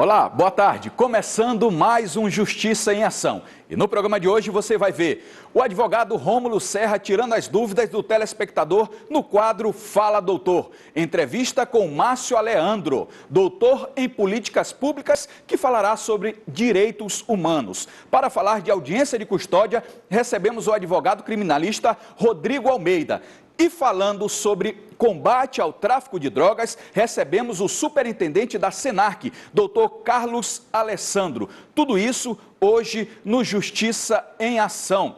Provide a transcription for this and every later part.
Olá, boa tarde. Começando mais um Justiça em Ação. E no programa de hoje você vai ver o advogado Rômulo Serra tirando as dúvidas do telespectador no quadro Fala Doutor. Entrevista com Márcio Aleandro, doutor em políticas públicas, que falará sobre direitos humanos. Para falar de audiência de custódia, recebemos o advogado criminalista Rodrigo Almeida. E falando sobre combate ao tráfico de drogas, recebemos o superintendente da Senarc, doutor Carlos Alessandro. Tudo isso hoje no Justiça em Ação.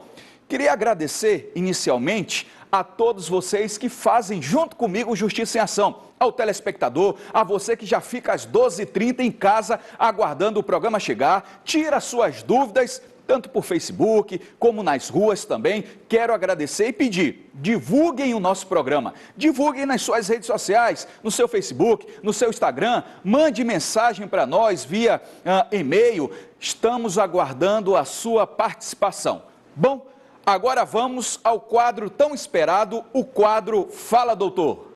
Queria agradecer inicialmente a todos vocês que fazem junto comigo o Justiça em Ação. Ao telespectador, a você que já fica às 12h30 em casa aguardando o programa chegar, tira suas dúvidas, tanto por Facebook, como nas ruas também. Quero agradecer e pedir, divulguem o nosso programa, divulguem nas suas redes sociais, no seu Facebook, no seu Instagram, mande mensagem para nós via e-mail, estamos aguardando a sua participação. Bom, agora vamos ao quadro tão esperado, o quadro Fala Doutor.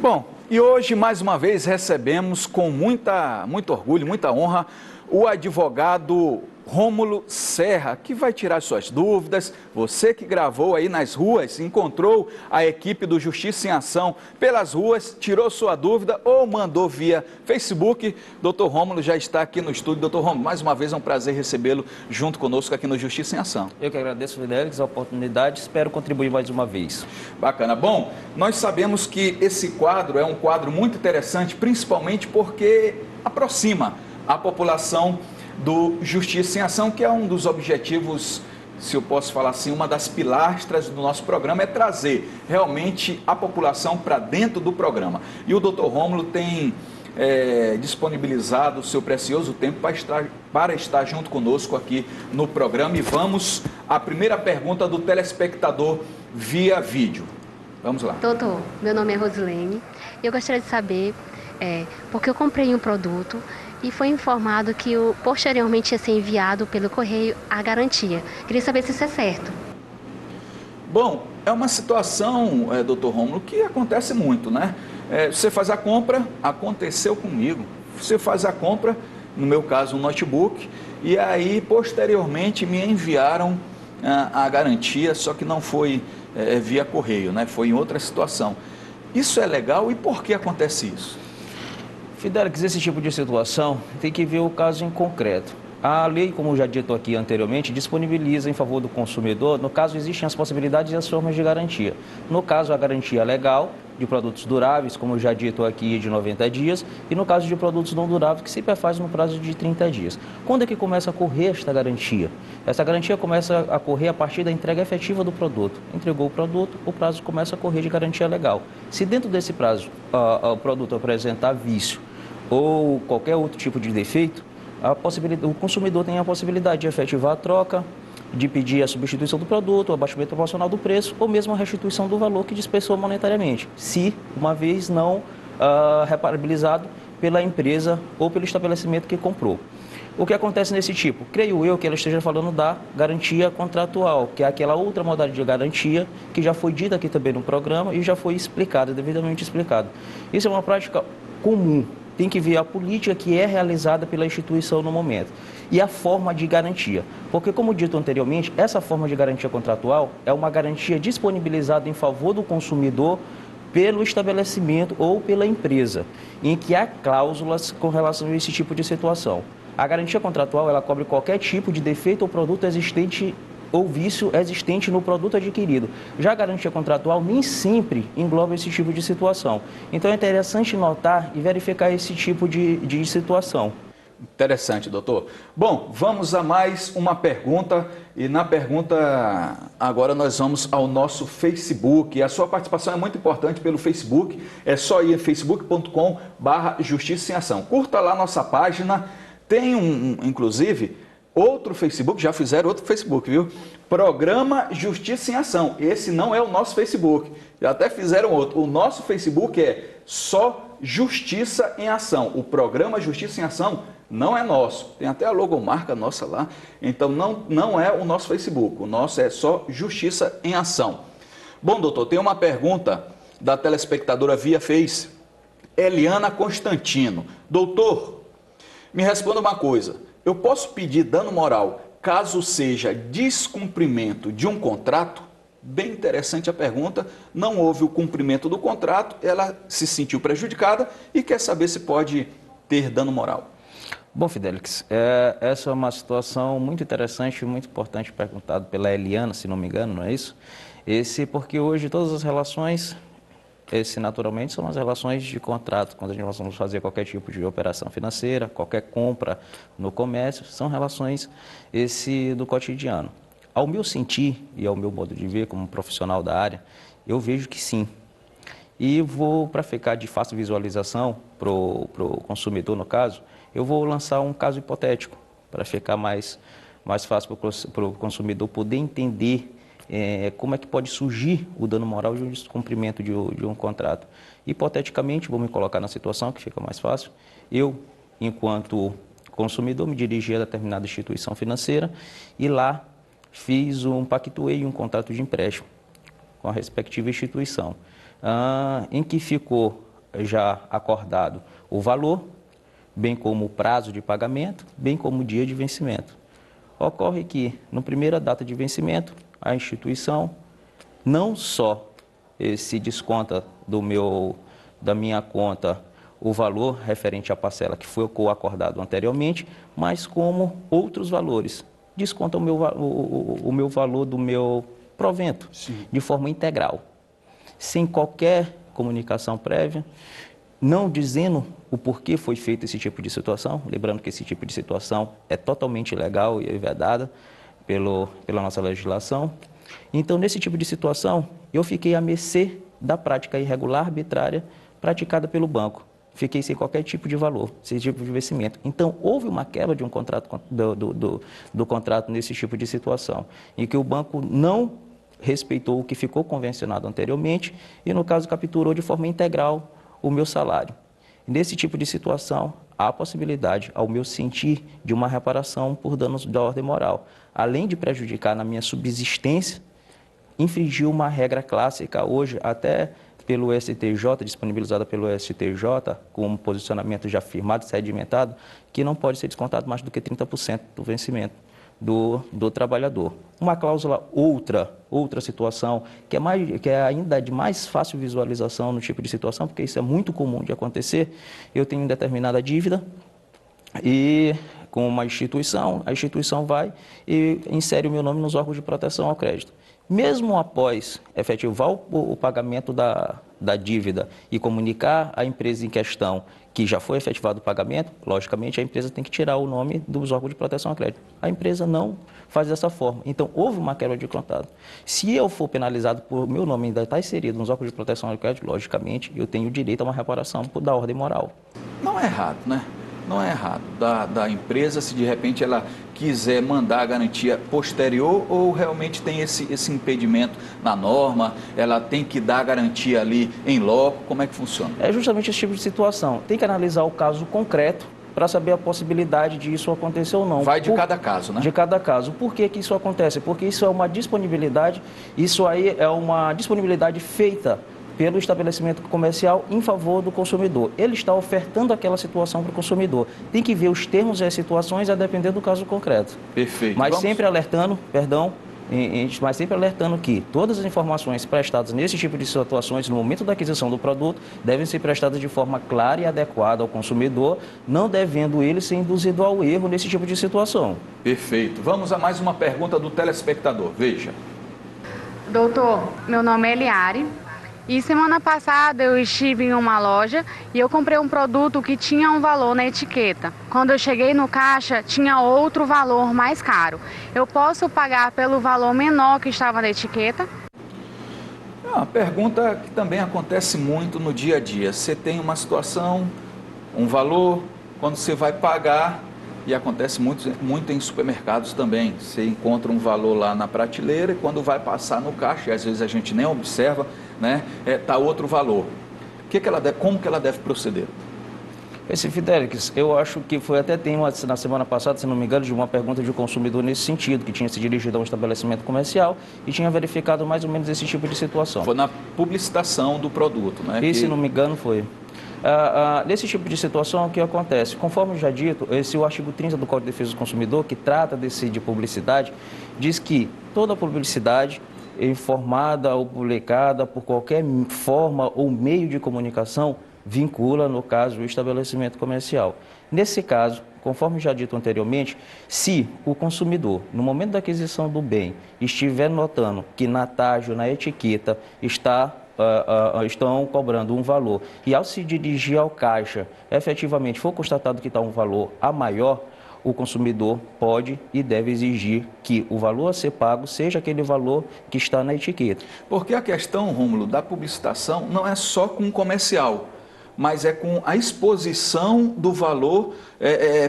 Bom, e hoje mais uma vez recebemos com muito orgulho, muita honra, o advogado Rômulo Serra, que vai tirar suas dúvidas. Você que gravou aí nas ruas, encontrou a equipe do Justiça em Ação pelas ruas, tirou sua dúvida ou mandou via Facebook. Doutor Rômulo já está aqui no estúdio. Doutor Rômulo, mais uma vez é um prazer recebê-lo junto conosco aqui no Justiça em Ação. Eu que agradeço, Fidelix, a oportunidade, espero contribuir mais uma vez. Bacana. Bom, nós sabemos que esse quadro é um quadro muito interessante, principalmente porque aproxima a população do Justiça em Ação, que é um dos objetivos, se eu posso falar assim, uma das pilastras do nosso programa, é trazer realmente a população para dentro do programa. E o doutor Rômulo tem disponibilizado o seu precioso tempo para estar junto conosco aqui no programa. E vamos à primeira pergunta do telespectador via vídeo. Vamos lá. Doutor, meu nome é Rosilene e eu gostaria de saber, porque eu comprei um produto e foi informado que posteriormente ia ser enviado pelo correio a garantia. Queria saber se isso é certo. Bom, é uma situação, doutor Rômulo, que acontece muito, né? Você faz a compra, aconteceu comigo. Você faz a compra, no meu caso um notebook, e aí posteriormente me enviaram a garantia, só que não foi via correio, né? Foi em outra situação. Isso é legal e por que acontece isso? Fidelix, esse tipo de situação tem que ver o caso em concreto. A lei, como já dito aqui anteriormente, disponibiliza em favor do consumidor, no caso existem as possibilidades e as formas de garantia. No caso, a garantia legal de produtos duráveis, como já dito aqui, de 90 dias, e no caso de produtos não duráveis, que se faz no prazo de 30 dias. Quando é que começa a correr esta garantia? Essa garantia começa a correr a partir da entrega efetiva do produto. Entregou o produto, o prazo começa a correr de garantia legal. Se dentro desse prazo o produto apresentar vício ou qualquer outro tipo de defeito, o consumidor tem a possibilidade de efetivar a troca, de pedir a substituição do produto, o abaixamento proporcional do preço ou mesmo a restituição do valor que dispensou monetariamente, se uma vez não reparabilizado pela empresa ou pelo estabelecimento que comprou. O que acontece nesse tipo? Creio eu que ela esteja falando da garantia contratual, que é aquela outra modalidade de garantia que já foi dita aqui também no programa e já foi explicada, devidamente explicada. Isso é uma prática comum. Tem que ver a política que é realizada pela instituição no momento e a forma de garantia. Porque, como dito anteriormente, essa forma de garantia contratual é uma garantia disponibilizada em favor do consumidor pelo estabelecimento ou pela empresa, em que há cláusulas com relação a esse tipo de situação. A garantia contratual, ela cobre qualquer tipo de defeito ou produto existente ou vício existente no produto adquirido. Já a garantia contratual nem sempre engloba esse tipo de situação. Então é interessante notar e verificar esse tipo de situação. Interessante, doutor. Bom, vamos a mais uma pergunta. E na pergunta, agora nós vamos ao nosso Facebook. A sua participação é muito importante pelo Facebook. É só ir em facebook.com/Justiça em Ação. Curta lá nossa página. Tem inclusive, outro Facebook, já fizeram outro Facebook, viu? Programa Justiça em Ação. Esse não é o nosso Facebook. Já até fizeram outro. O nosso Facebook é só Justiça em Ação. O programa Justiça em Ação não é nosso. Tem até a logomarca nossa lá. Então não é o nosso Facebook. O nosso é só Justiça em Ação. Bom, doutor, tem uma pergunta da telespectadora via Face, Eliana Constantino. Doutor, me responda uma coisa. Eu posso pedir dano moral caso seja descumprimento de um contrato? Bem interessante a pergunta. Não houve o cumprimento do contrato, ela se sentiu prejudicada e quer saber se pode ter dano moral. Bom, Fidelix, essa é uma situação muito interessante e muito importante perguntada pela Eliana, se não me engano, não é isso? Porque hoje todas as relações, naturalmente, são as relações de contrato. Quando nós vamos fazer qualquer tipo de operação financeira, qualquer compra no comércio, são relações do cotidiano. Ao meu sentir e ao meu modo de ver como profissional da área, eu vejo que sim. E para ficar de fácil visualização para o consumidor, no caso, eu vou lançar um caso hipotético, para ficar mais fácil para o consumidor poder entender como é que pode surgir o dano moral de um descumprimento de um contrato. Hipoteticamente, vou me colocar na situação que fica mais fácil. Eu, enquanto consumidor, me dirigi a determinada instituição financeira e lá pactuei um contrato de empréstimo com a respectiva instituição, em que ficou já acordado o valor, bem como o prazo de pagamento, bem como o dia de vencimento. Ocorre que, na primeira data de vencimento, a instituição não só se desconta da minha conta o valor referente à parcela que foi acordado anteriormente, mas como outros valores. Desconta o meu valor do meu provento, sim, de forma integral, sem qualquer comunicação prévia, não dizendo o porquê foi feito esse tipo de situação, lembrando que esse tipo de situação é totalmente ilegal e vedada pela nossa legislação. Então, nesse tipo de situação, eu fiquei à mercê da prática irregular, arbitrária, praticada pelo banco. Fiquei sem qualquer tipo de valor, sem tipo de vencimento. Então, houve uma quebra de um contrato do contrato nesse tipo de situação, em que o banco não respeitou o que ficou convencionado anteriormente e, no caso, capturou de forma integral o meu salário. Nesse tipo de situação, há a possibilidade, ao meu sentir, de uma reparação por danos da ordem moral. Além de prejudicar na minha subsistência, infringiu uma regra clássica hoje, até pelo STJ, disponibilizada pelo STJ, com um posicionamento já firmado e sedimentado, que não pode ser descontado mais do que 30% do vencimento do trabalhador. Uma cláusula, outra situação, que é ainda de mais fácil visualização no tipo de situação, porque isso é muito comum de acontecer. Eu tenho determinada dívida e com uma instituição, a instituição vai e insere o meu nome nos órgãos de proteção ao crédito. Mesmo após efetivar o pagamento da dívida e comunicar à empresa em questão que já foi efetivado o pagamento, logicamente a empresa tem que tirar o nome dos órgãos de proteção ao crédito. A empresa não faz dessa forma. Então, houve uma quebra de contrato. Se eu for penalizado por meu nome ainda estar inserido nos órgãos de proteção ao crédito, logicamente eu tenho direito a uma reparação da ordem moral. Não é errado, né? Não é errado da empresa se de repente ela quiser mandar a garantia posterior ou realmente tem esse impedimento na norma, ela tem que dar a garantia ali em loco, como é que funciona? É justamente esse tipo de situação. Tem que analisar o caso concreto para saber a possibilidade de isso acontecer ou não. Vai de cada caso, né? De cada caso. Por que isso acontece? Porque isso é uma disponibilidade, isso aí é uma disponibilidade feita pelo estabelecimento comercial em favor do consumidor. Ele está ofertando aquela situação para o consumidor. Tem que ver os termos e as situações a depender do caso concreto. Perfeito. Mas sempre alertando, mas sempre alertando que todas as informações prestadas nesse tipo de situações, no momento da aquisição do produto, devem ser prestadas de forma clara e adequada ao consumidor, não devendo ele ser induzido ao erro nesse tipo de situação. Perfeito. Vamos a mais uma pergunta do telespectador. Veja. Doutor, meu nome é Eliari. E semana passada eu estive em uma loja e eu comprei um produto que tinha um valor na etiqueta. Quando eu cheguei no caixa, tinha outro valor mais caro. Eu posso pagar pelo valor menor que estava na etiqueta? É uma pergunta que também acontece muito no dia a dia. Você tem uma situação, um valor, quando você vai pagar, e acontece muito em supermercados também. Você encontra um valor lá na prateleira e quando vai passar no caixa, e às vezes a gente nem observa, né, tá outro valor. como que ela deve proceder? Esse Fidelix, eu acho que foi até tema na semana passada, se não me engano, de uma pergunta de um consumidor nesse sentido, que tinha se dirigido a um estabelecimento comercial e tinha verificado mais ou menos esse tipo de situação. Foi na publicitação do produto, né? E se não me engano foi. Nesse tipo de situação, o que acontece? Conforme já dito, o artigo 30 do Código de Defesa do Consumidor, que trata de publicidade, diz que toda publicidade informada ou publicada por qualquer forma ou meio de comunicação vincula, no caso, o estabelecimento comercial. Nesse caso, conforme já dito anteriormente, se o consumidor, no momento da aquisição do bem, estiver notando que na taxa ou na etiqueta estão cobrando um valor e ao se dirigir ao caixa, efetivamente for constatado que está um valor a maior, o consumidor pode e deve exigir que o valor a ser pago seja aquele valor que está na etiqueta. Porque a questão, Rômulo, da publicitação não é só com o comercial, mas é com a exposição do valor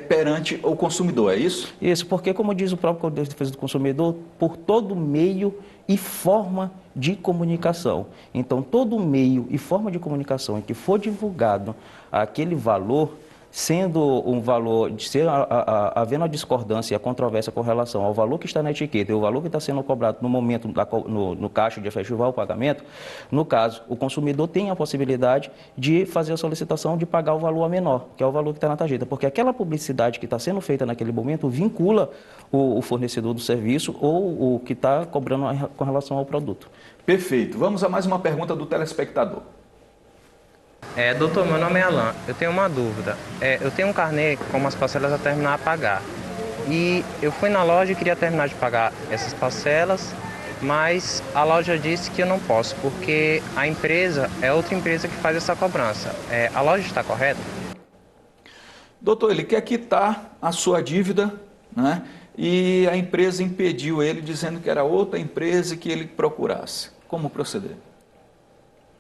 perante o consumidor, é isso? Isso, porque como diz o próprio Código de Defesa do Consumidor, por todo meio e forma de comunicação. Então, todo meio e forma de comunicação em que for divulgado aquele valor, sendo um valor, havendo a discordância e a controvérsia com relação ao valor que está na etiqueta e o valor que está sendo cobrado no momento no caixa de efetivar o pagamento, no caso, o consumidor tem a possibilidade de fazer a solicitação de pagar o valor a menor, que é o valor que está na tarjeta, porque aquela publicidade que está sendo feita naquele momento vincula o fornecedor do serviço ou o que está cobrando com relação ao produto. Perfeito. Vamos a mais uma pergunta do telespectador. Doutor, meu nome é Alan. Eu tenho uma dúvida. Eu tenho um carnê com umas parcelas a terminar a pagar. E eu fui na loja e queria terminar de pagar essas parcelas, mas a loja disse que eu não posso, porque a empresa é outra empresa que faz essa cobrança. A loja está correta? Doutor, ele quer quitar a sua dívida, né? E a empresa impediu ele, dizendo que era outra empresa que ele procurasse. Como proceder?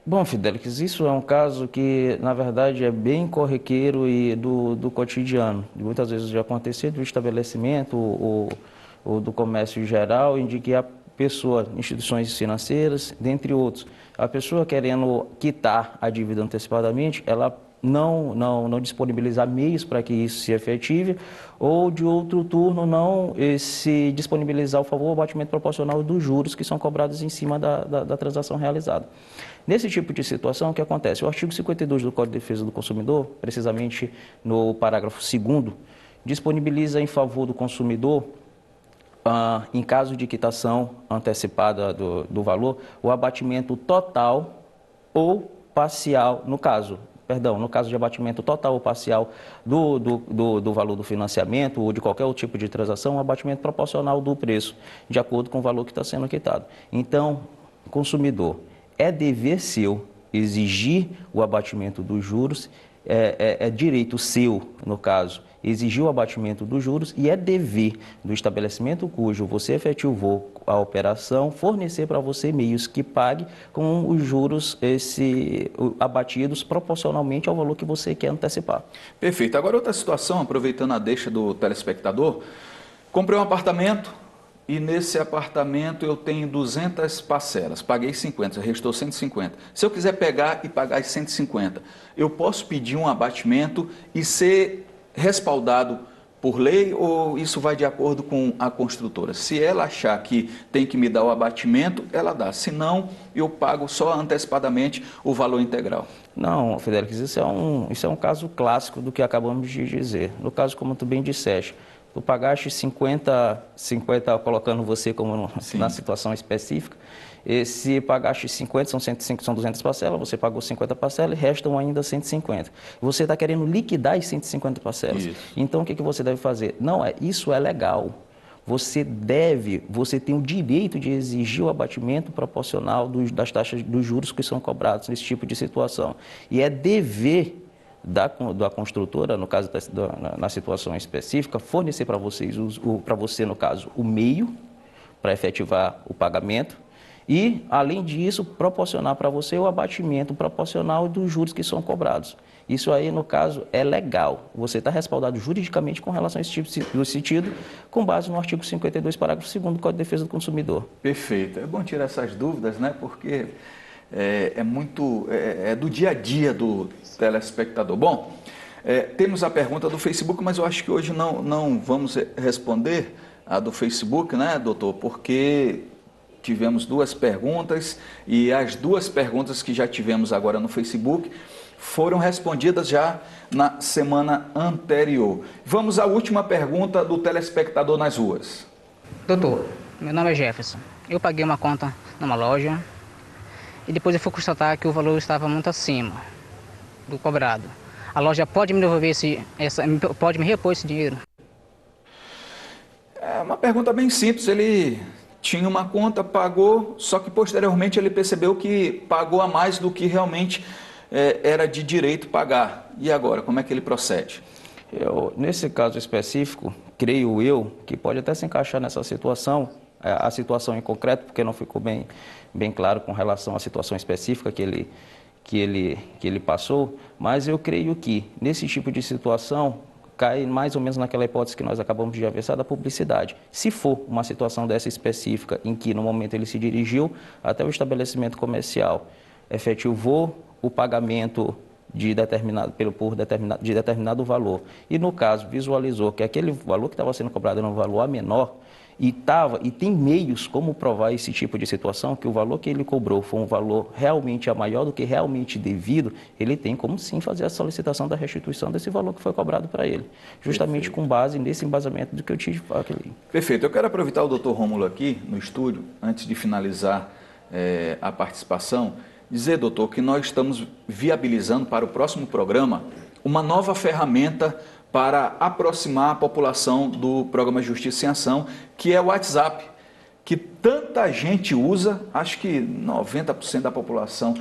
Bom, Fidelix, isso é um caso que, na verdade, é bem corriqueiro e do cotidiano. Muitas vezes já aconteceu do estabelecimento ou do comércio geral, em que a pessoa, instituições financeiras, dentre outros, a pessoa querendo quitar a dívida antecipadamente, ela não disponibilizar meios para que isso se efetive, ou de outro turno não se disponibilizar o favor ao abatimento proporcional dos juros que são cobrados em cima da transação realizada. Nesse tipo de situação, o que acontece? O artigo 52 do Código de Defesa do Consumidor, precisamente no parágrafo 2º, disponibiliza em favor do consumidor, em caso de quitação antecipada do valor, o abatimento total ou parcial, no caso de abatimento total ou parcial do valor do financiamento ou de qualquer outro tipo de transação, um abatimento proporcional do preço, de acordo com o valor que está sendo quitado. Então, consumidor, é dever seu exigir o abatimento dos juros, é direito seu, no caso, exigir o abatimento dos juros e é dever do estabelecimento cujo você efetivou a operação fornecer para você meios que pague com os juros abatidos proporcionalmente ao valor que você quer antecipar. Perfeito. Agora outra situação, aproveitando a deixa do telespectador, comprei um apartamento e nesse apartamento eu tenho 200 parcelas, paguei 50, restou 150. Se eu quiser pegar e pagar as 150, eu posso pedir um abatimento e ser respaldado por lei ou isso vai de acordo com a construtora? Se ela achar que tem que me dar o abatimento, ela dá. Se não, eu pago só antecipadamente o valor integral. Não, Fidelix, isso é um caso clássico do que acabamos de dizer. No caso, como tu bem disseste, tu pagaste 50 colocando você como na situação específica, e se pagaste 50, são 105, são 200 parcelas, você pagou 50 parcelas e restam ainda 150. Você está querendo liquidar as 150 parcelas. Isso. Então, o que você deve fazer? Isso é legal. Você tem o direito de exigir o abatimento proporcional das taxas dos juros que são cobrados nesse tipo de situação. E é dever da construtora, no caso na situação específica, fornecer para você, no caso, o meio para efetivar o pagamento e, além disso, proporcionar para você o abatimento proporcional dos juros que são cobrados. Isso aí, no caso, é legal. Você está respaldado juridicamente com relação a esse tipo de sentido, com base no artigo 52, parágrafo 2º do Código de Defesa do Consumidor. Perfeito. É bom tirar essas dúvidas, né? Porque é do dia a dia do telespectador. Bom, temos a pergunta do Facebook, mas eu acho que hoje não vamos responder a do Facebook, né, doutor? Porque tivemos 2 perguntas e as 2 perguntas que já tivemos agora no Facebook foram respondidas já na semana anterior. Vamos à última pergunta do telespectador nas ruas. Doutor, meu nome é Jefferson. Eu paguei uma conta numa loja e depois eu fui constatar que o valor estava muito acima do cobrado. A loja pode me devolver pode me repor esse dinheiro? É uma pergunta bem simples. Ele tinha uma conta, pagou, só que posteriormente ele percebeu que pagou a mais do que realmente era de direito pagar. E agora, como é que ele procede? Nesse caso específico, creio eu que pode até se encaixar nessa situação, a situação em concreto, porque não ficou bem claro com relação à situação específica que ele passou, mas eu creio que nesse tipo de situação cai mais ou menos naquela hipótese que nós acabamos de avançar da publicidade. Se for uma situação dessa específica em que no momento ele se dirigiu até o estabelecimento comercial, efetivou o pagamento de determinado valor e no caso visualizou que aquele valor que estava sendo cobrado era um valor menor e tem meios como provar esse tipo de situação, que o valor que ele cobrou foi um valor realmente maior do que realmente devido, ele tem como sim fazer a solicitação da restituição desse valor que foi cobrado para ele, justamente com base nesse embasamento do que eu tive aqui. Perfeito. Eu quero aproveitar o doutor Rômulo aqui no estúdio, antes de finalizar a participação, dizer, doutor, que nós estamos viabilizando para o próximo programa uma nova ferramenta para aproximar a população do programa Justiça em Ação, que é o WhatsApp, que tanta gente usa, acho que 90% da população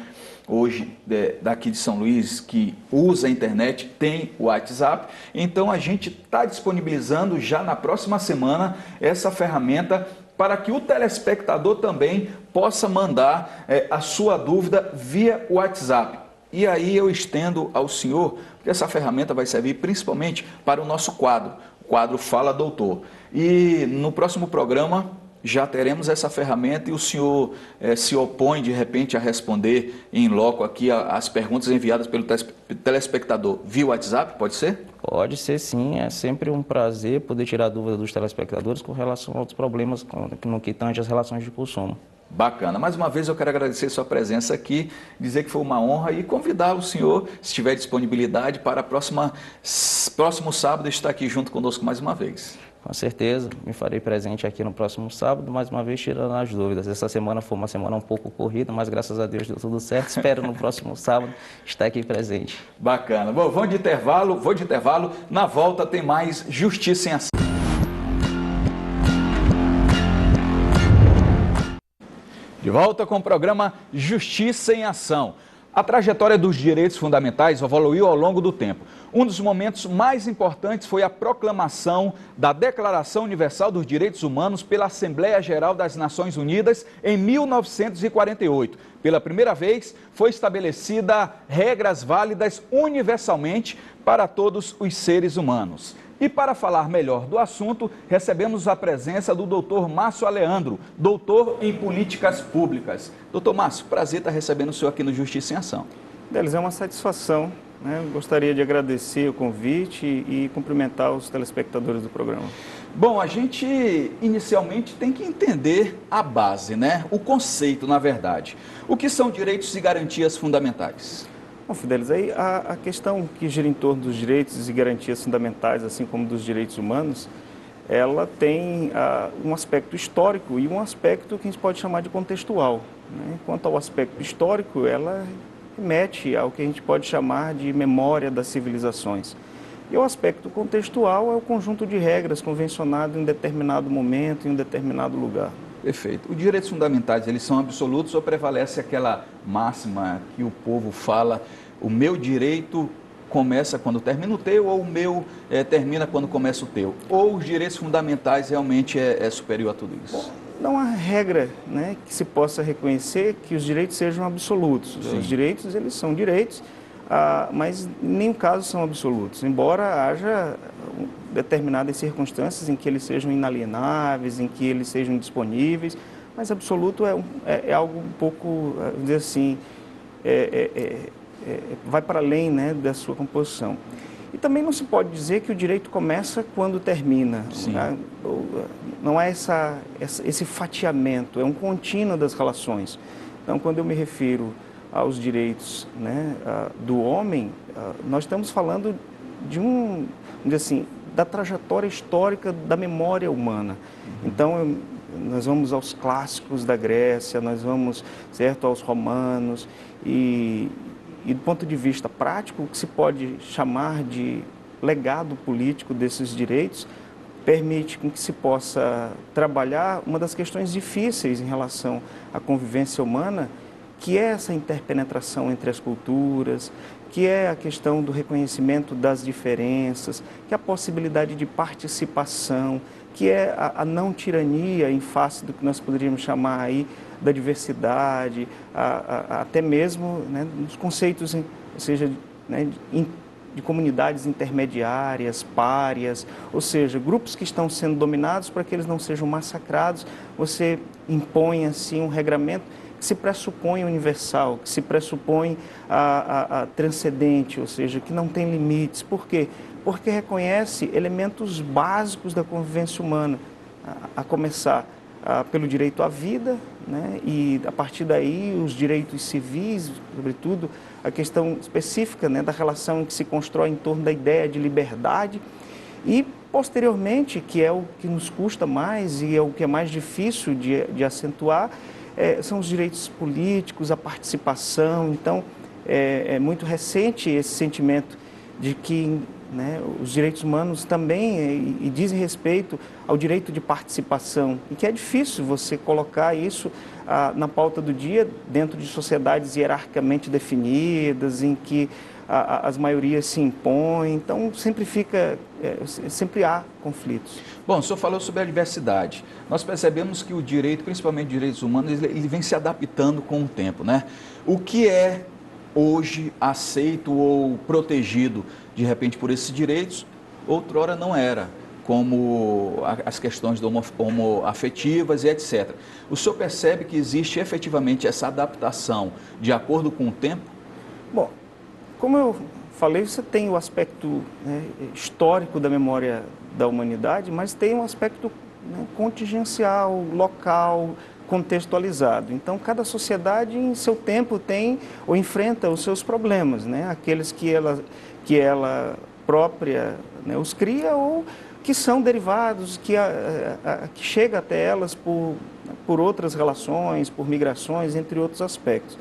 hoje daqui de São Luís que usa a internet tem o WhatsApp. Então a gente está disponibilizando já na próxima semana essa ferramenta para que o telespectador também possa mandar a sua dúvida via WhatsApp. E aí eu estendo ao senhor, porque essa ferramenta vai servir principalmente para o nosso quadro, o quadro Fala Doutor. E no próximo programa já teremos essa ferramenta e o senhor se opõe de repente a responder em loco aqui as perguntas enviadas pelo telespectador via WhatsApp, pode ser? Pode ser sim, é sempre um prazer poder tirar dúvida dos telespectadores com relação aos problemas no que tange as relações de consumo. Bacana. Mais uma vez eu quero agradecer sua presença aqui, dizer que foi uma honra e convidar o senhor, se tiver disponibilidade, para próximo sábado estar aqui junto conosco mais uma vez. Com certeza, me farei presente aqui no próximo sábado, mais uma vez tirando as dúvidas. Essa semana foi uma semana um pouco corrida, mas graças a Deus deu tudo certo. Espero no próximo sábado estar aqui presente. Bacana. Bom, vou de intervalo. Na volta tem mais Justiça em Ação. De volta com o programa Justiça em Ação. A trajetória dos direitos fundamentais evoluiu ao longo do tempo. Um dos momentos mais importantes foi a proclamação da Declaração Universal dos Direitos Humanos pela Assembleia Geral das Nações Unidas em 1948. Pela primeira vez, foi estabelecida regras válidas universalmente para todos os seres humanos. E para falar melhor do assunto, recebemos a presença do Dr. Márcio Aleandro, doutor em Políticas Públicas. Doutor Márcio, prazer estar recebendo o senhor aqui no Justiça em Ação. Deles, é uma satisfação, né? Gostaria de agradecer o convite e cumprimentar os telespectadores do programa. Bom, a gente inicialmente tem que entender a base, né? O conceito, na verdade. O que são direitos e garantias fundamentais? Bom, Fidelis, aí a questão que gira em torno dos direitos e garantias fundamentais, assim como dos direitos humanos, ela tem um aspecto histórico e um aspecto que a gente pode chamar de contextual, né? Quanto ao aspecto histórico, ela remete ao que a gente pode chamar de memória das civilizações. E o aspecto contextual é o conjunto de regras convencionado em um determinado momento, em um determinado lugar. Perfeito. Os direitos fundamentais, eles são absolutos ou prevalece aquela máxima que o povo fala, o meu direito começa quando termina o teu ou o meu termina quando começa o teu? Ou os direitos fundamentais realmente é superior a tudo isso? Não há regra, né, que se possa reconhecer que os direitos sejam absolutos. Sim. Os direitos, eles são direitos, mas em nenhum caso são absolutos, embora haja determinadas circunstâncias em que eles sejam inalienáveis, em que eles sejam disponíveis, mas absoluto é algo um pouco, vamos dizer assim, vai para além, né, da sua composição. E também não se pode dizer que o direito começa quando termina. Sim. Né? Não é esse fatiamento, é um contínuo das relações. Então, quando eu me refiro aos direitos, né, do homem, nós estamos falando de vamos dizer assim, da trajetória histórica da memória humana. Então, nós vamos aos clássicos da Grécia, nós vamos, certo, aos romanos, e do ponto de vista prático, o que se pode chamar de legado político desses direitos permite que se possa trabalhar uma das questões difíceis em relação à convivência humana, que é essa interpenetração entre as culturas, que é a questão do reconhecimento das diferenças, que é a possibilidade de participação, que é a não tirania em face do que nós poderíamos chamar aí da diversidade, até mesmo, né, nos conceitos, ou seja, né, de comunidades intermediárias, párias, ou seja, grupos que estão sendo dominados para que eles não sejam massacrados. Você impõe assim um regramento que se pressupõe universal, que se pressupõe a transcendente, ou seja, que não tem limites. Por quê? Porque reconhece elementos básicos da convivência humana, a começar pelo direito à vida, né? E a partir daí os direitos civis, sobretudo a questão específica, né, da relação que se constrói em torno da ideia de liberdade, e posteriormente, que é o que nos custa mais e é o que é mais difícil de acentuar, são os direitos políticos, a participação. Então, é muito recente esse sentimento de que, né, os direitos humanos também e dizem respeito ao direito de participação, e que é difícil você colocar isso na pauta do dia dentro de sociedades hierarquicamente definidas, em que as maiorias se impõem. Então sempre há conflitos. Bom, o senhor falou sobre a diversidade. Nós percebemos que o direito, principalmente direitos humanos, ele vem se adaptando com o tempo, né? O que é hoje aceito ou protegido de repente por esses direitos, outrora não era, como as questões homoafetivas e etc. O senhor percebe que existe efetivamente essa adaptação de acordo com o tempo? Bom, como eu falei, você tem o aspecto, né, histórico da memória da humanidade, mas tem um aspecto, né, contingencial, local, contextualizado. Então, cada sociedade em seu tempo tem ou enfrenta os seus problemas, né? Aqueles que ela própria, né, os cria, ou que são derivados, que chega até elas por outras relações, por migrações, entre outros aspectos.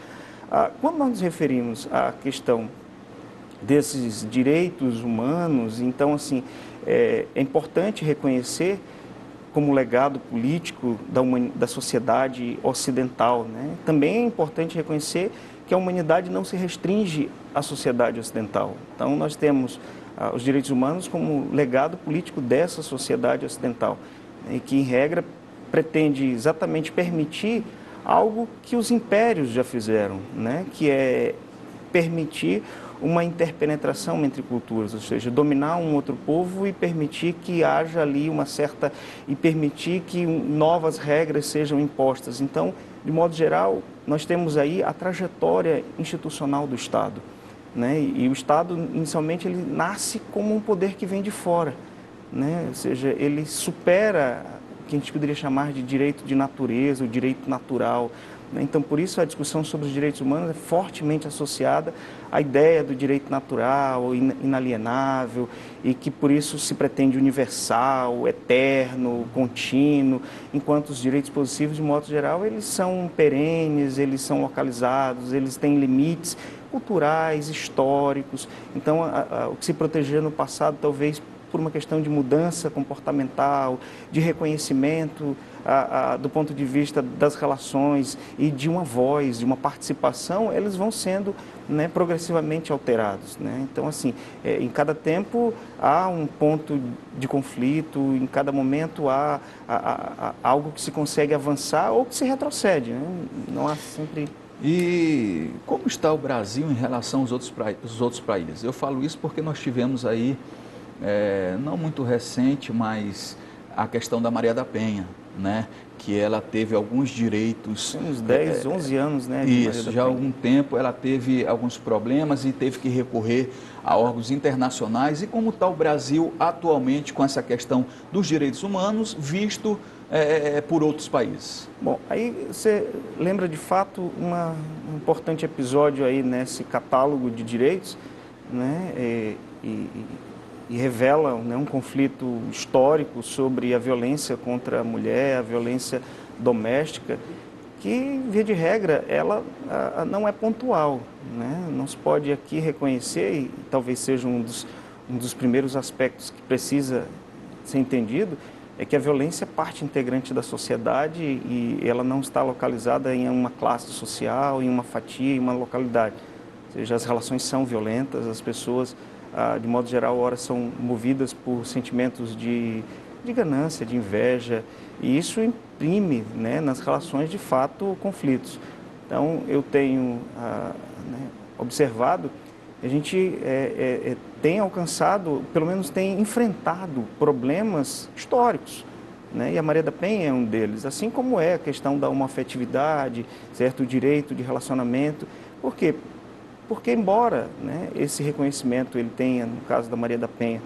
Quando nós nos referimos à questão desses direitos humanos, então, assim, é importante reconhecer como legado político da sociedade ocidental, né? Também é importante reconhecer que a humanidade não se restringe à sociedade ocidental. Então, nós temos os direitos humanos como legado político dessa sociedade ocidental, né? E que, em regra, pretende exatamente permitir algo que os impérios já fizeram, né? Que é permitir uma interpenetração entre culturas, ou seja, dominar um outro povo e permitir que haja ali e permitir que novas regras sejam impostas. Então, de modo geral, nós temos aí a trajetória institucional do Estado, né? E o Estado, inicialmente, ele nasce como um poder que vem de fora, né? Ou seja, ele supera o que a gente poderia chamar de direito de natureza, o direito natural. Então, por isso, a discussão sobre os direitos humanos é fortemente associada à ideia do direito natural, inalienável, e que, por isso, se pretende universal, eterno, contínuo, enquanto os direitos positivos, de modo geral, eles são perenes, eles são localizados, eles têm limites culturais, históricos. Então, o que se protegia no passado, talvez por uma questão de mudança comportamental, de reconhecimento do ponto de vista das relações e de uma voz, de uma participação, eles vão sendo, né, progressivamente alterados, né? Então, assim, em cada tempo há um ponto de conflito, em cada momento há algo que se consegue avançar ou que se retrocede, né? Não há sempre... E como está o Brasil em relação aos outros países? Eu falo isso porque nós tivemos aí, não muito recente, mas a questão da Maria da Penha, né, que ela teve alguns direitos... Tem uns 10, 11 anos, né? Isso, já há algum tempo ela teve alguns problemas e teve que recorrer a órgãos internacionais. E como está o Brasil atualmente com essa questão dos direitos humanos, visto por outros países? Bom, aí você lembra de fato um importante episódio aí nesse catálogo de direitos, né? E revela, né, um conflito histórico sobre a violência contra a mulher, a violência doméstica, que, via de regra, ela não é pontual, né? Não se pode aqui reconhecer, e talvez seja um dos primeiros aspectos que precisa ser entendido, é que a violência é parte integrante da sociedade e ela não está localizada em uma classe social, em uma fatia, em uma localidade. Ou seja, as relações são violentas, as pessoas, de modo geral, ora são movidas por sentimentos de ganância, de inveja, e isso imprime, né, nas relações, de fato, conflitos. Então, eu tenho observado, a gente tem alcançado, pelo menos tem enfrentado problemas históricos, né, e a Maria da Penha é um deles, assim como é a questão da homoafetividade, certo, o direito de relacionamento. Por quê? Porque, embora, né, esse reconhecimento ele tenha, no caso da Maria da Penha,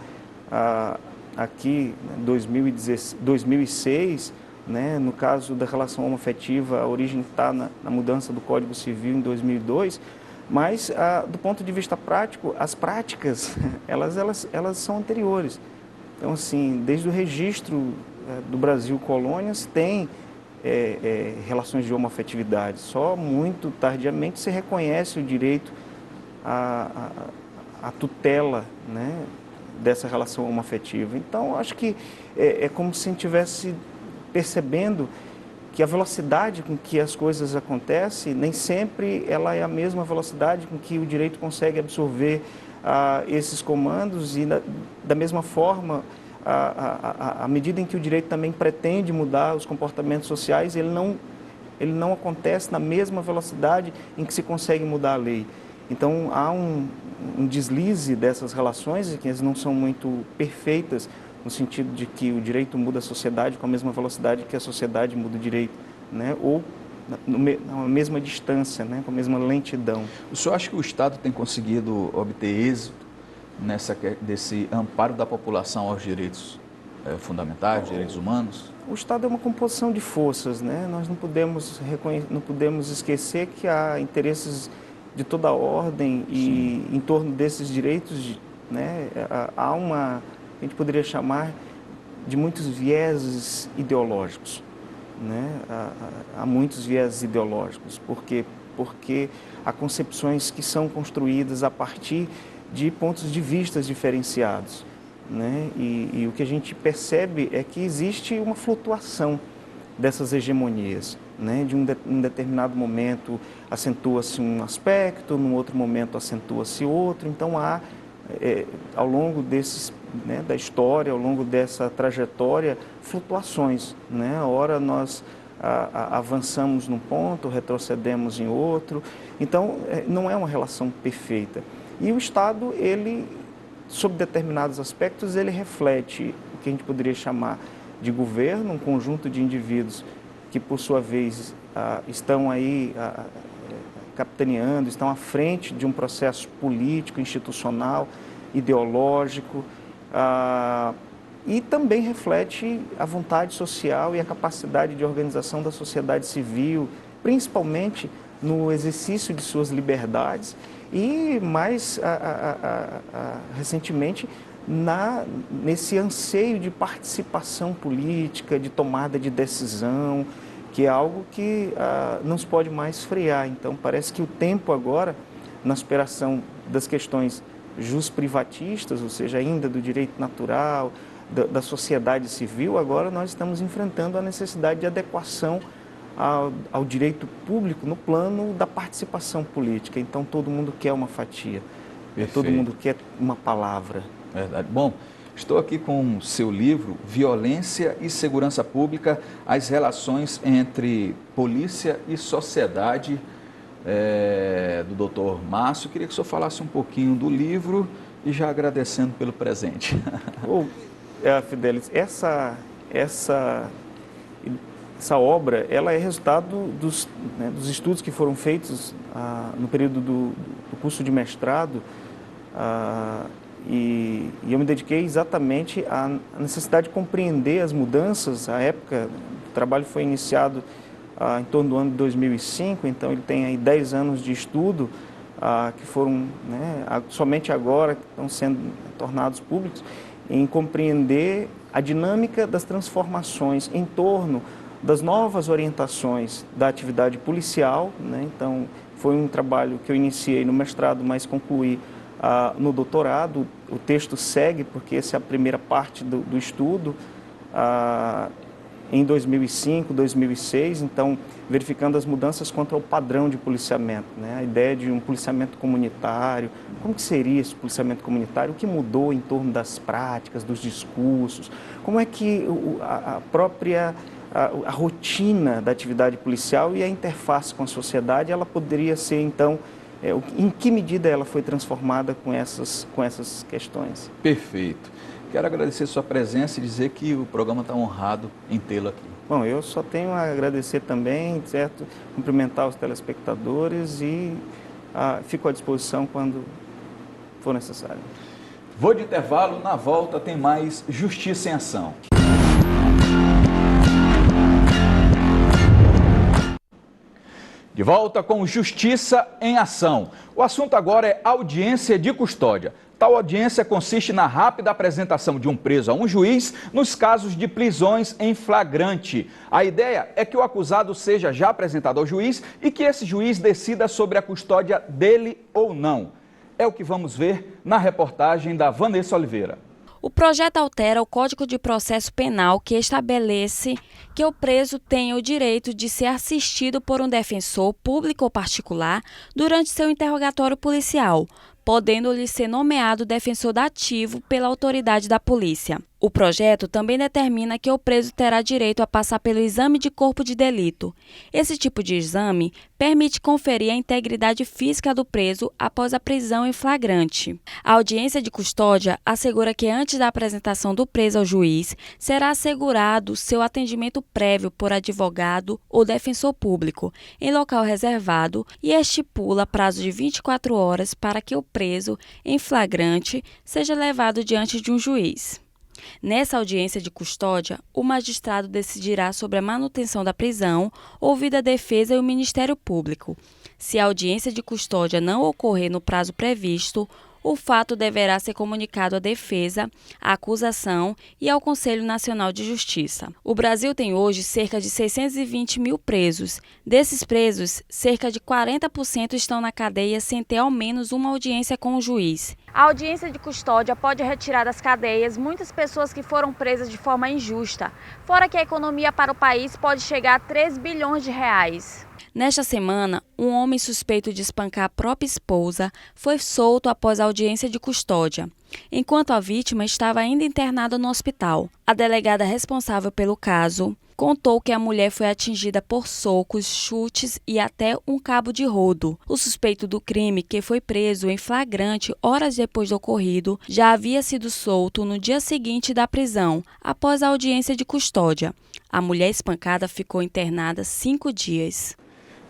aqui em 2006, né, no caso da relação homoafetiva, a origem está na mudança do Código Civil em 2002, mas, do ponto de vista prático, as práticas, elas são anteriores. Então, assim, desde o registro do Brasil colônias, tem relações de homoafetividade. Só muito tardiamente se reconhece o direito a tutela, né, dessa relação homoafetiva. Então, acho que é como se a gente estivesse percebendo que a velocidade com que as coisas acontecem, nem sempre ela é a mesma velocidade com que o direito consegue absorver esses comandos e, da mesma forma, à medida em que o direito também pretende mudar os comportamentos sociais, ele não acontece na mesma velocidade em que se consegue mudar a lei. Então, há um deslize dessas relações, que elas não são muito perfeitas, no sentido de que o direito muda a sociedade com a mesma velocidade que a sociedade muda o direito, né? Ou na mesma distância, né? Com a mesma lentidão. O senhor acha que o Estado tem conseguido obter êxito desse amparo da população aos direitos fundamentais, direitos humanos? O Estado é uma composição de forças, né? Nós não podemos esquecer que há interesses de toda a ordem e em torno desses direitos, né, há a gente poderia chamar de muitos vieses ideológicos, né? Há muitos vieses ideológicos, porque há concepções que são construídas a partir de pontos de vista diferenciados, né? E o que a gente percebe é que existe uma flutuação dessas hegemonias, né? De um determinado momento acentua-se um aspecto, num outro momento acentua-se outro. Então há, ao longo da história, ao longo dessa trajetória, flutuações, né? Ora nós avançamos num ponto, retrocedemos em outro. Então não é uma relação perfeita. E o Estado, ele, sob determinados aspectos, ele reflete o que a gente poderia chamar de governo, um conjunto de indivíduos que, por sua vez, estão aí capitaneando, estão à frente de um processo político, institucional, ideológico, e também reflete a vontade social e a capacidade de organização da sociedade civil, principalmente no exercício de suas liberdades e, mais recentemente, nesse anseio de participação política, de tomada de decisão, que é algo que não se pode mais frear. Então, parece que o tempo agora, na superação das questões jus-privatistas, ou seja, ainda do direito natural, da sociedade civil, agora nós estamos enfrentando a necessidade de adequação ao direito público no plano da participação política. Então, todo mundo quer uma fatia, todo mundo quer uma palavra. Verdade. Bom, estou aqui com o seu livro, Violência e Segurança Pública, as relações entre polícia e sociedade, do Dr. Márcio. Queria que o senhor falasse um pouquinho do livro e já agradecendo pelo presente. Fidelis, essa obra, ela é resultado dos estudos que foram feitos no período do curso de mestrado, e eu me dediquei exatamente à necessidade de compreender as mudanças. A época, o trabalho foi iniciado em torno do ano de 2005, então ele tem aí 10 anos de estudo, que foram, somente agora estão sendo tornados públicos, em compreender a dinâmica das transformações em torno das novas orientações da atividade policial, Então, foi um trabalho que eu iniciei no mestrado, mas concluí no doutorado. O texto segue, porque essa é a primeira parte do estudo, em 2005, 2006, então, verificando as mudanças quanto ao padrão de policiamento, A ideia de um policiamento comunitário, como que seria esse policiamento comunitário, o que mudou em torno das práticas, dos discursos, como é que a própria a rotina da atividade policial e a interface com a sociedade, ela poderia ser, então, em que medida ela foi transformada com essas questões. Perfeito. Quero agradecer sua presença e dizer que o programa está honrado em tê-lo aqui. Bom, eu só tenho a agradecer também, certo? Cumprimentar os telespectadores e fico à disposição quando for necessário. Vou de intervalo, na volta tem mais Justiça em Ação. De volta com Justiça em Ação. O assunto agora é audiência de custódia. Tal audiência consiste na rápida apresentação de um preso a um juiz nos casos de prisões em flagrante. A ideia é que o acusado seja já apresentado ao juiz e que esse juiz decida sobre a custódia dele ou não. É o que vamos ver na reportagem da Vanessa Oliveira. O projeto altera o Código de Processo Penal, que estabelece que o preso tenha o direito de ser assistido por um defensor público ou particular durante seu interrogatório policial, podendo-lhe ser nomeado defensor dativo pela autoridade da polícia. O projeto também determina que o preso terá direito a passar pelo exame de corpo de delito. Esse tipo de exame permite conferir a integridade física do preso após a prisão em flagrante. A audiência de custódia assegura que antes da apresentação do preso ao juiz, será assegurado seu atendimento prévio por advogado ou defensor público, em local reservado, e estipula prazo de 24 horas para que o preso, em flagrante, seja levado diante de um juiz. Nessa audiência de custódia, o magistrado decidirá sobre a manutenção da prisão, ouvida a defesa e o Ministério Público. Se a audiência de custódia não ocorrer no prazo previsto, o fato deverá ser comunicado à defesa, à acusação e ao Conselho Nacional de Justiça. O Brasil tem hoje cerca de 620 mil presos. Desses presos, cerca de 40% estão na cadeia sem ter ao menos uma audiência com o juiz. A audiência de custódia pode retirar das cadeias muitas pessoas que foram presas de forma injusta, fora que a economia para o país pode chegar a 3 bilhões de reais. Nesta semana, um homem suspeito de espancar a própria esposa foi solto após a audiência de custódia, enquanto a vítima estava ainda internada no hospital. A delegada responsável pelo caso contou que a mulher foi atingida por socos, chutes e até um cabo de rodo. O suspeito do crime, que foi preso em flagrante horas depois do ocorrido, já havia sido solto no dia seguinte da prisão, após a audiência de custódia. A mulher espancada ficou internada 5 dias.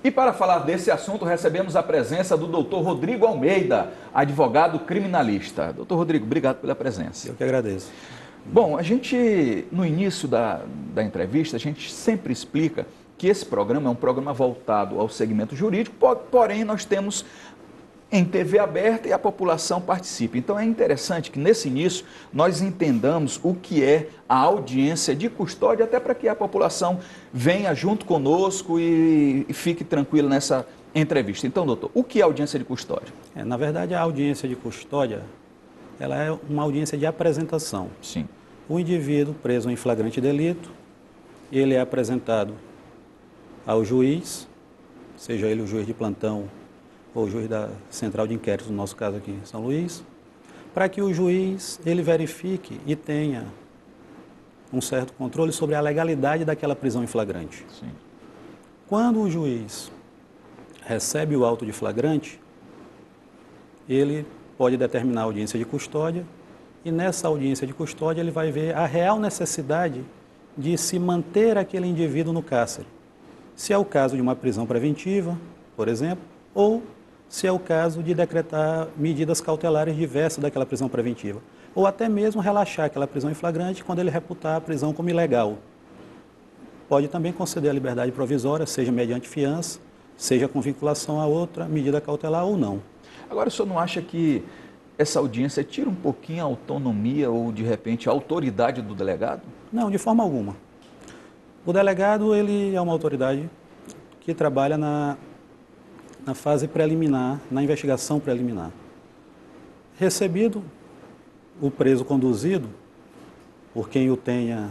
E para falar desse assunto, recebemos a presença do Dr. Rodrigo Almeida, advogado criminalista. Dr. Rodrigo, obrigado pela presença. Eu que agradeço. Bom, a gente, no início da entrevista, a gente sempre explica que esse programa é um programa voltado ao segmento jurídico, porém nós temos em TV aberta e a população participa. Então é interessante que nesse início nós entendamos o que é a audiência de custódia, até para que a população venha junto conosco e fique tranquila nessa entrevista. Então, doutor, o que é audiência de custódia? Na verdade, a audiência de custódia, ela é uma audiência de apresentação. Sim. O indivíduo preso em flagrante delito, ele é apresentado ao juiz, seja ele o juiz de plantão ou o juiz da Central de Inquéritos, no nosso caso aqui em São Luís, para que o juiz ele verifique e tenha um certo controle sobre a legalidade daquela prisão em flagrante. Sim. Quando o juiz recebe o auto de flagrante, ele pode determinar a audiência de custódia e nessa audiência de custódia ele vai ver a real necessidade de se manter aquele indivíduo no cárcere. Se é o caso de uma prisão preventiva, por exemplo, ou se é o caso de decretar medidas cautelares diversas daquela prisão preventiva. Ou até mesmo relaxar aquela prisão em flagrante quando ele reputar a prisão como ilegal. Pode também conceder a liberdade provisória, seja mediante fiança, seja com vinculação a outra medida cautelar ou não. Agora, o senhor não acha que essa audiência tira um pouquinho a autonomia ou, de repente, a autoridade do delegado? Não, de forma alguma. O delegado, ele é uma autoridade que trabalha na fase preliminar, na investigação preliminar. Recebido o preso conduzido, por quem o tenha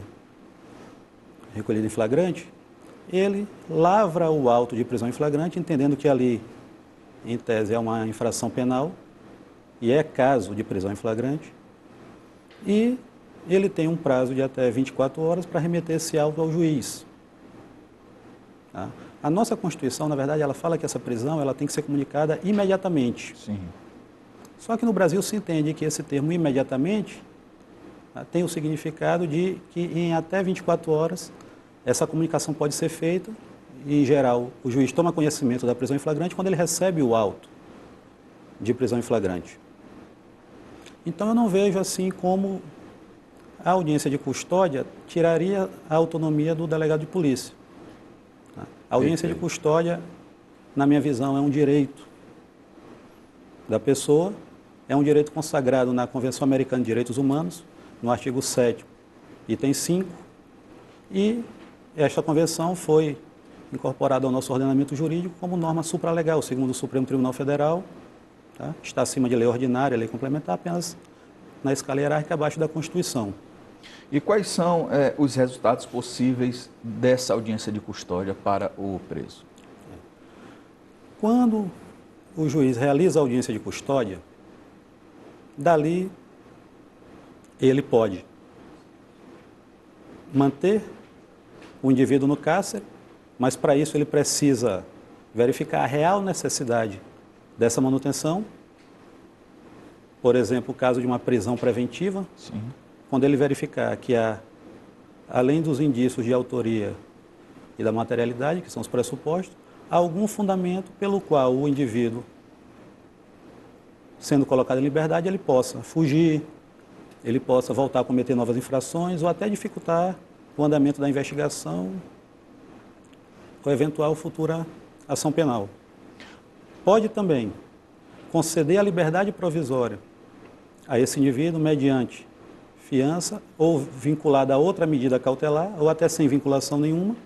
recolhido em flagrante, ele lavra o auto de prisão em flagrante, entendendo que ali, em tese, é uma infração penal e é caso de prisão em flagrante, e ele tem um prazo de até 24 horas para remeter esse auto ao juiz. Tá? A nossa Constituição, na verdade, ela fala que essa prisão ela tem que ser comunicada imediatamente. Sim. Só que no Brasil se entende que esse termo imediatamente tem o significado de que em até 24 horas essa comunicação pode ser feita e, em geral, o juiz toma conhecimento da prisão em flagrante quando ele recebe o auto de prisão em flagrante. Então eu não vejo assim como a audiência de custódia tiraria a autonomia do delegado de polícia. A audiência de custódia, na minha visão, é um direito da pessoa, é um direito consagrado na Convenção Americana de Direitos Humanos, no artigo 7º, item 5, e esta convenção foi incorporada ao nosso ordenamento jurídico como norma supralegal, segundo o Supremo Tribunal Federal, tá? Está acima de lei ordinária, lei complementar, apenas na escala hierárquica abaixo da Constituição. E quais são os resultados possíveis dessa audiência de custódia para o preso? Quando o juiz realiza a audiência de custódia, dali ele pode manter o indivíduo no cárcere, mas para isso ele precisa verificar a real necessidade dessa manutenção. Por exemplo, o caso de uma prisão preventiva. Sim. Quando ele verificar que há, além dos indícios de autoria e da materialidade, que são os pressupostos, há algum fundamento pelo qual o indivíduo, sendo colocado em liberdade, ele possa fugir, ele possa voltar a cometer novas infrações ou até dificultar o andamento da investigação ou eventual futura ação penal. Pode também conceder a liberdade provisória a esse indivíduo mediante fiança ou vinculada a outra medida cautelar ou até sem vinculação nenhuma,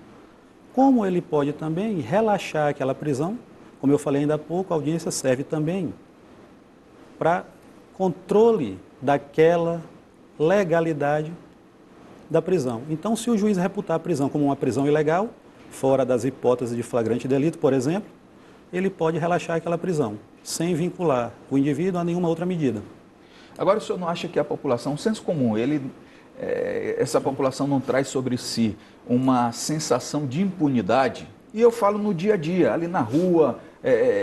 como ele pode também relaxar aquela prisão. Como eu falei ainda há pouco, a audiência serve também para controle daquela legalidade da prisão. Então, se o juiz reputar a prisão como uma prisão ilegal, fora das hipóteses de flagrante delito, por exemplo, ele pode relaxar aquela prisão, sem vincular o indivíduo a nenhuma outra medida. Agora, o senhor não acha que a população, um senso comum, essa população não traz sobre si uma sensação de impunidade? E eu falo no dia a dia, ali na rua,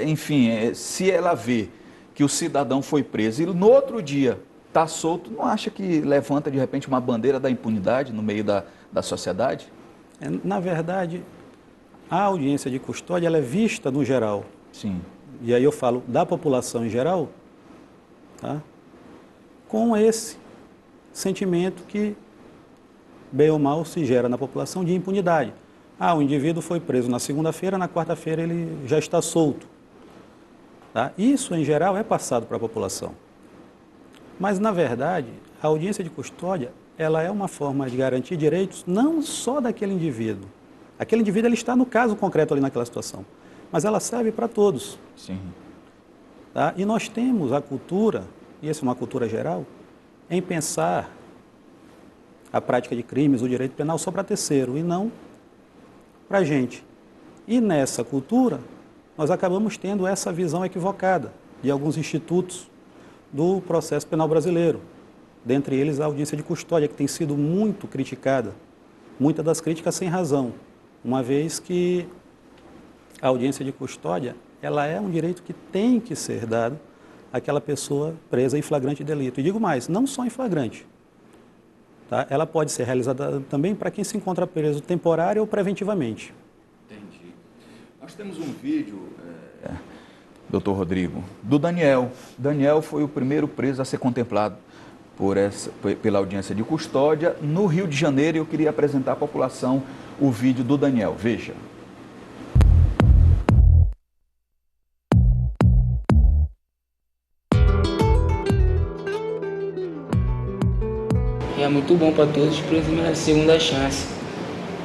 enfim, se ela vê que o cidadão foi preso e no outro dia está solto, não acha que levanta de repente uma bandeira da impunidade no meio da sociedade? Na verdade, a audiência de custódia ela é vista no geral. Sim. E aí eu falo da população em geral, tá? Com esse sentimento que, bem ou mal, se gera na população de impunidade. O indivíduo foi preso na segunda-feira, na quarta-feira ele já está solto. Tá? Isso, em geral, é passado para a população. Mas, na verdade, a audiência de custódia, ela é uma forma de garantir direitos não só daquele indivíduo. Aquele indivíduo ele está no caso concreto ali naquela situação, mas ela serve para todos. Sim. Tá? E nós temos a cultura, e essa é uma cultura geral, em pensar a prática de crimes, o direito penal só para terceiro e não para a gente. E nessa cultura, nós acabamos tendo essa visão equivocada de alguns institutos do processo penal brasileiro, dentre eles a audiência de custódia, que tem sido muito criticada, muitas das críticas sem razão, uma vez que a audiência de custódia ela é um direito que tem que ser dado àquela pessoa presa em flagrante delito. E digo mais, não só em flagrante. tá? Ela pode ser realizada também para quem se encontra preso temporário ou preventivamente. Entendi. Nós temos um vídeo, doutor Rodrigo, do Daniel. Daniel foi o primeiro preso a ser contemplado pela audiência de custódia no Rio de Janeiro. Eu queria apresentar à população o vídeo do Daniel. Veja. É muito bom para todos os presos merecem segunda chance.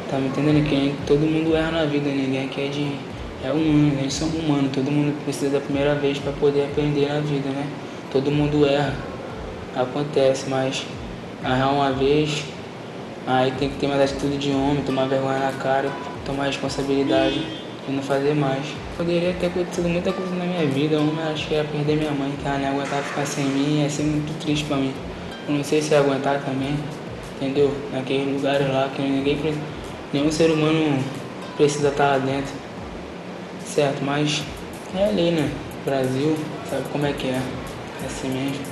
Tá me entendendo? Que todo mundo erra na vida, ninguém aqui é humano, eles são humanos, todo mundo precisa da primeira vez para poder aprender na vida, né? Todo mundo erra, acontece, mas errar uma vez, aí tem que ter mais atitude de homem, tomar vergonha na cara, tomar responsabilidade e não fazer mais. Poderia ter acontecido muita coisa na minha vida, uma acho que ia perder minha mãe, que ela não ia aguentar ficar sem mim, ia ser muito triste para mim. Eu não sei se ia aguentar também, entendeu? Naqueles lugares lá que nenhum ser humano precisa estar lá dentro, certo? Mas é ali, né? Brasil, sabe como é que é assim mesmo.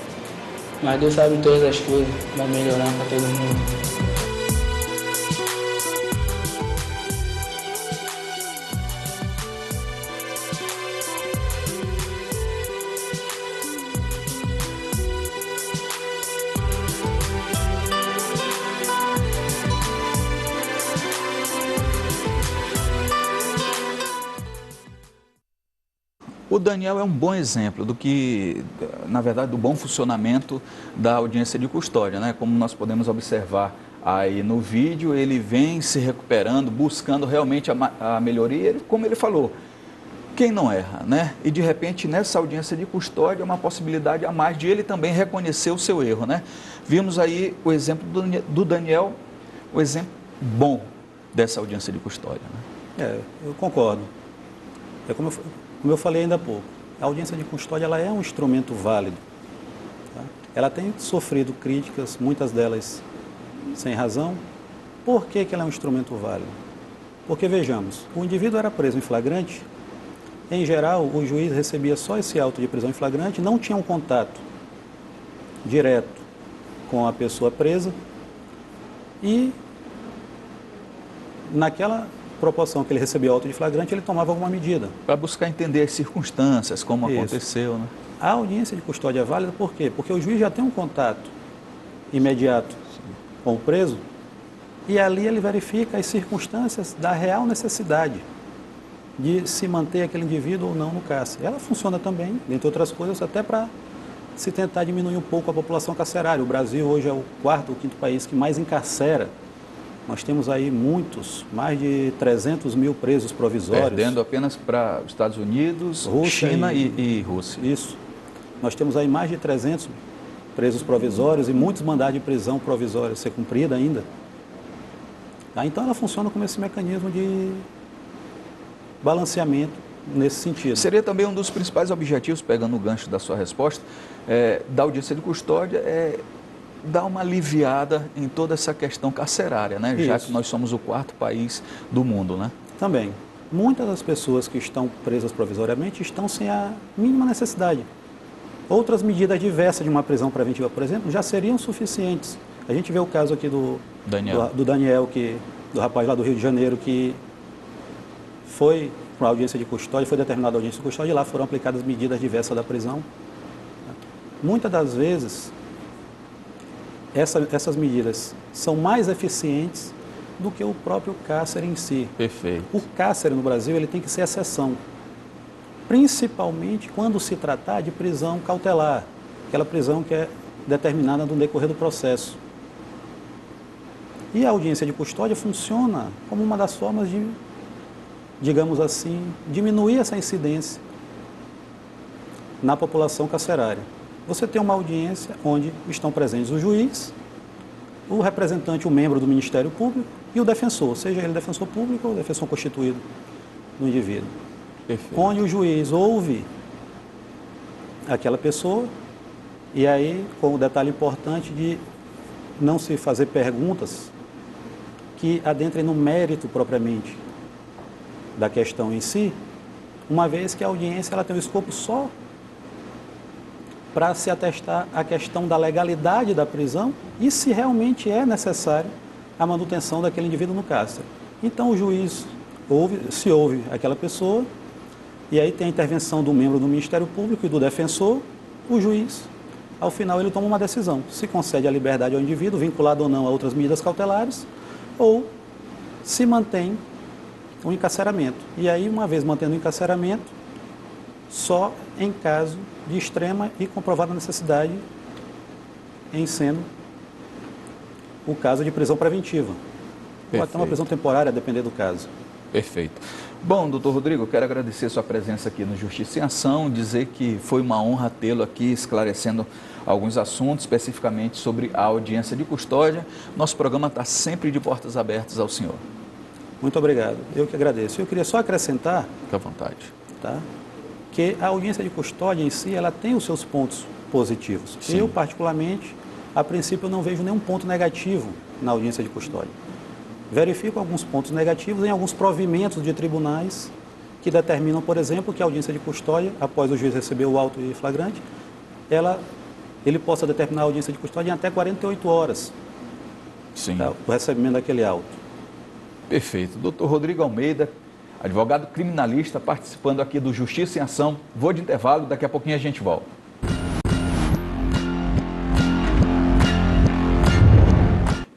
Mas Deus sabe todas as coisas, vai melhorar para todo mundo. O Daniel é um bom exemplo do que, na verdade, do bom funcionamento da audiência de custódia, né? Como nós podemos observar aí no vídeo, ele vem se recuperando, buscando realmente a melhoria. Como ele falou, quem não erra, né? E de repente, nessa audiência de custódia, é uma possibilidade a mais de ele também reconhecer o seu erro, né? Vimos aí o exemplo do Daniel, o exemplo bom dessa audiência de custódia, né? Eu concordo. É como eu falei ainda há pouco, a audiência de custódia ela é um instrumento válido. Tá? Ela tem sofrido críticas, muitas delas sem razão. Por que ela é um instrumento válido? Porque, vejamos, o indivíduo era preso em flagrante, em geral, o juiz recebia só esse auto de prisão em flagrante, não tinha um contato direto com a pessoa presa e, naquela proporção que ele recebia auto de flagrante, ele tomava alguma medida. Para buscar entender as circunstâncias, como aconteceu, né? A audiência de custódia é válida por quê? Porque o juiz já tem um contato imediato com o preso e ali ele verifica as circunstâncias da real necessidade de se manter aquele indivíduo ou não no cárcere. Ela funciona também, dentre outras coisas, até para se tentar diminuir um pouco a população carcerária. O Brasil hoje é o quarto ou quinto país que mais encarcera. Nós temos aí mais de 300 mil presos provisórios. Perdendo apenas para os Estados Unidos, Rússia China e Rússia. Isso. Nós temos aí mais de 300 presos provisórios e muitos mandados de prisão provisória a ser cumprida ainda. Tá? Então ela funciona como esse mecanismo de balanceamento nesse sentido. Seria também um dos principais objetivos, pegando o gancho da sua resposta, da audiência de custódia, dar uma aliviada em toda essa questão carcerária, né? Já que nós somos o quarto país do mundo, né? Também. Muitas das pessoas que estão presas provisoriamente estão sem a mínima necessidade. Outras medidas diversas de uma prisão preventiva, por exemplo, já seriam suficientes. A gente vê o caso aqui do Daniel, do rapaz lá do Rio de Janeiro, que foi para a audiência de custódia, foi determinada a audiência de custódia e lá foram aplicadas medidas diversas da prisão. Muitas das vezes, essas medidas são mais eficientes do que o próprio cárcere em si. Perfeito. O cárcere no Brasil ele tem que ser exceção, principalmente quando se tratar de prisão cautelar, aquela prisão que é determinada no decorrer do processo. E a audiência de custódia funciona como uma das formas de, digamos assim, diminuir essa incidência na população carcerária. Você tem uma audiência onde estão presentes o juiz, o representante, o membro do Ministério Público e o defensor, seja ele defensor público ou defensor constituído do indivíduo. Perfeito. Onde o juiz ouve aquela pessoa e aí, com o detalhe importante de não se fazer perguntas que adentrem no mérito propriamente da questão em si, uma vez que a audiência ela tem um escopo só para se atestar a questão da legalidade da prisão e se realmente é necessário a manutenção daquele indivíduo no cárcere. Então o juiz se ouve aquela pessoa e aí tem a intervenção do membro do Ministério Público e do defensor, o juiz, ao final ele toma uma decisão, se concede a liberdade ao indivíduo, vinculado ou não a outras medidas cautelares, ou se mantém o encarceramento. E aí, uma vez mantendo o encarceramento, só em caso de extrema e comprovada necessidade, em sendo o caso de prisão preventiva. Pode ter uma prisão temporária, a depender do caso. Perfeito. Bom, doutor Rodrigo, eu quero agradecer a sua presença aqui no Justiça em Ação, dizer que foi uma honra tê-lo aqui esclarecendo alguns assuntos, especificamente sobre a audiência de custódia. Nosso programa está sempre de portas abertas ao senhor. Muito obrigado. Eu que agradeço. Eu queria só acrescentar... Fique à vontade. Tá? Que a audiência de custódia em si, ela tem os seus pontos positivos. Sim. Eu, particularmente, a princípio, eu não vejo nenhum ponto negativo na audiência de custódia. Verifico alguns pontos negativos em alguns provimentos de tribunais que determinam, por exemplo, que a audiência de custódia, após o juiz receber o auto e flagrante, ele possa determinar a audiência de custódia em até 48 horas. Sim. Tá, o recebimento daquele auto. Perfeito. Doutor Rodrigo Almeida, advogado criminalista, participando aqui do Justiça em Ação. Vou de intervalo, daqui a pouquinho a gente volta.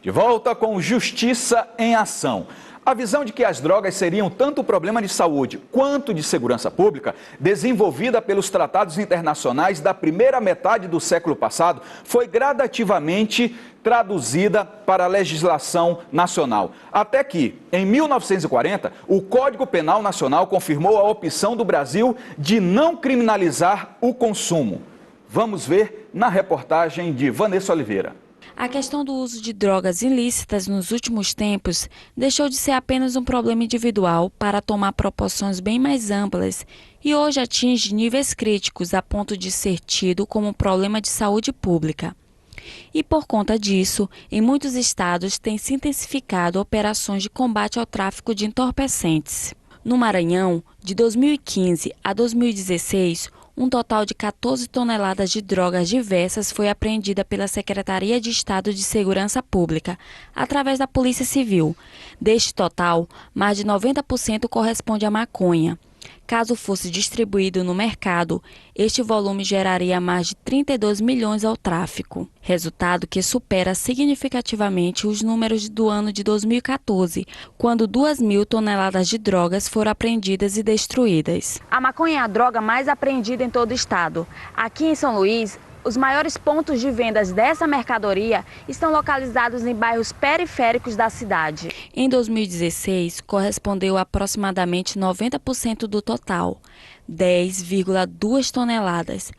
De volta com Justiça em Ação. A visão de que as drogas seriam tanto problema de saúde quanto de segurança pública, desenvolvida pelos tratados internacionais da primeira metade do século passado, foi gradativamente traduzida para a legislação nacional. Até que, em 1940, o Código Penal Nacional confirmou a opção do Brasil de não criminalizar o consumo. Vamos ver na reportagem de Vanessa Oliveira. A questão do uso de drogas ilícitas nos últimos tempos deixou de ser apenas um problema individual para tomar proporções bem mais amplas e hoje atinge níveis críticos a ponto de ser tido como um problema de saúde pública. E por conta disso, em muitos estados têm se intensificado operações de combate ao tráfico de entorpecentes. No Maranhão, de 2015 a 2016, um total de 14 toneladas de drogas diversas foi apreendida pela Secretaria de Estado de Segurança Pública, através da Polícia Civil. Deste total, mais de 90% corresponde à maconha. Caso fosse distribuído no mercado, este volume geraria mais de 32 milhões ao tráfico. Resultado que supera significativamente os números do ano de 2014, quando 2.000 toneladas de drogas foram apreendidas e destruídas. A maconha é a droga mais apreendida em todo o estado. Aqui em São Luís, os maiores pontos de vendas dessa mercadoria estão localizados em bairros periféricos da cidade. Em 2016, correspondeu a aproximadamente 90% do total, 10,2 toneladas.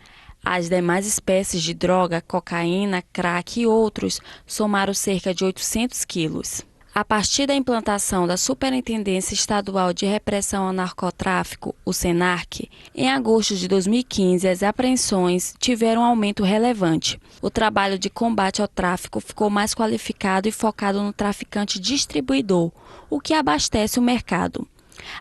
As demais espécies de droga, cocaína, crack e outros, somaram cerca de 800 quilos. A partir da implantação da Superintendência Estadual de Repressão ao Narcotráfico, o SENARC, em agosto de 2015, as apreensões tiveram um aumento relevante. O trabalho de combate ao tráfico ficou mais qualificado e focado no traficante distribuidor, o que abastece o mercado.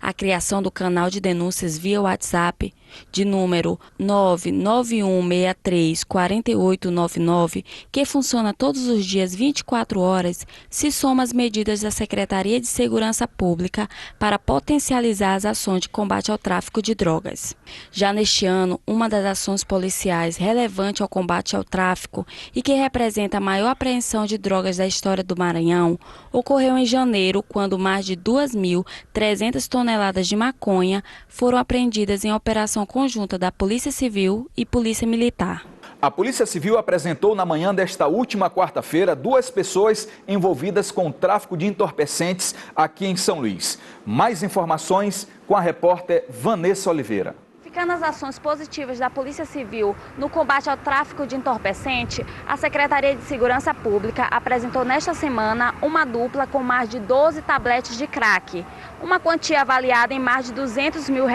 A criação do canal de denúncias via WhatsApp, de número 991634899, que funciona todos os dias 24 horas, se soma às medidas da Secretaria de Segurança Pública para potencializar as ações de combate ao tráfico de drogas. Já neste ano, uma das ações policiais relevante ao combate ao tráfico e que representa a maior apreensão de drogas da história do Maranhão, ocorreu em janeiro, quando mais de 2.300 toneladas de maconha foram apreendidas em operação conjunta da Polícia Civil e Polícia Militar. A Polícia Civil apresentou na manhã desta última quarta-feira 2 pessoas envolvidas com o tráfico de entorpecentes aqui em São Luís. Mais informações com a repórter Vanessa Oliveira. Ficando as ações positivas da Polícia Civil no combate ao tráfico de entorpecente, a Secretaria de Segurança Pública apresentou nesta semana uma dupla com mais de 12 tabletes de crack, uma quantia avaliada em mais de R$200 mil.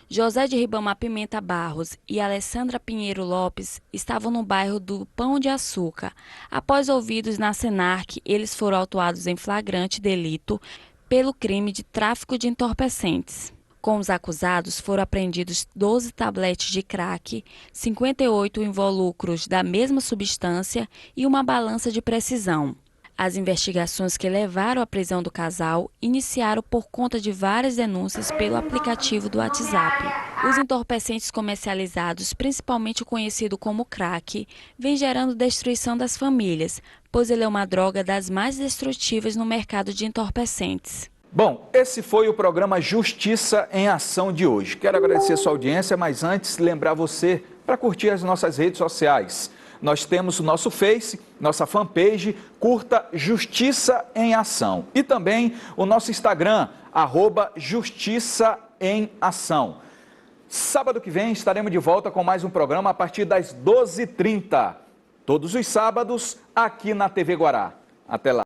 José de Ribamar Pimenta Barros e Alessandra Pinheiro Lopes estavam no bairro do Pão de Açúcar. Após ouvidos na SENARC, eles foram autuados em flagrante delito pelo crime de tráfico de entorpecentes. Com os acusados foram apreendidos 12 tabletes de crack, 58 involucros da mesma substância e uma balança de precisão. As investigações que levaram à prisão do casal iniciaram por conta de várias denúncias pelo aplicativo do WhatsApp. Os entorpecentes comercializados, principalmente o conhecido como crack, vem gerando destruição das famílias, pois ele é uma droga das mais destrutivas no mercado de entorpecentes. Bom, esse foi o programa Justiça em Ação de hoje. Quero agradecer a sua audiência, mas antes lembrar você para curtir as nossas redes sociais. Nós temos o nosso Face, nossa fanpage, curta Justiça em Ação. E também o nosso Instagram, @Justiça em Ação. Sábado que vem estaremos de volta com mais um programa a partir das 12h30. Todos os sábados, aqui na TV Guará. Até lá.